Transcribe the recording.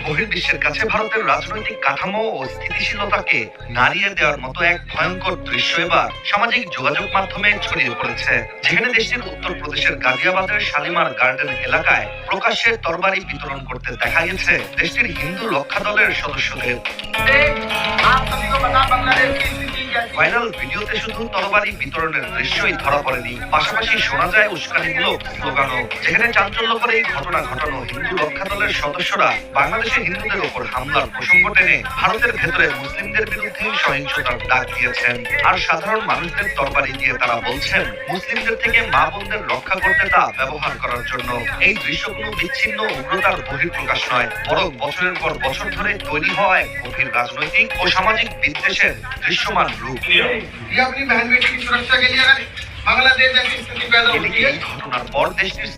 বহির্বিশ্বের কাছে ভারতের রাজনৈতিক কাঠামো ও স্থিতিশীলতাকে নাড়িয়ে দেওয়ার মতো এক ভয়ঙ্কর দৃশ্য এবার সামাজিক যোগাযোগ মাধ্যমে ছড়িয়ে পড়েছে, যেখানে দেশটির উত্তরপ্রদেশের গাজিয়াবাদের শালিমার গার্ডেন এলাকায় প্রকাশ্যে তরবারি বিতরণ করতে দেখা গেছে দেশটির হিন্দু রক্ষা দলের সদস্যদের। ভাইরাল ভিডিওতে শুধু তরবারি বিতরণের দৃশ্যই ধরা পড়েনি, পাশাপাশি শোনা যায় উস্কানিমূলক স্লোগানও, যেখানে চাঞ্চল্যকর এই ঘটনা ঘটানো হিন্দু রক্ষা দলের সদস্যরা বাংলাদেশে হিন্দুদের ওপর হামলার প্রসঙ্গ টেনে ভারতের ভেতরে মুসলিমদের বিরুদ্ধে সহিংসতার ডাক দিয়েছেন। আর সাধারণ মানুষদের তরবারি দিয়ে তারা বলছেন মুসলিমদের থেকে মা বোনদের রক্ষা করতে তা ব্যবহার করার জন্য। এই দৃশ্যগুলো বিচ্ছিন্ন উগ্রতার বহিঃপ্রকাশ নয়, বরং বছরের পর বছর ধরে তৈরি হওয়া এক গভীর রাজনৈতিক ও সামাজিক বিদ্বেষের দৃশ্যমান রূপ। ये अपनी बहन बेटी की सुरक्षा के लिए अगर बांग्लादेश जैसी स्थिति पैदा होती है। ঘটনার পর দেশটির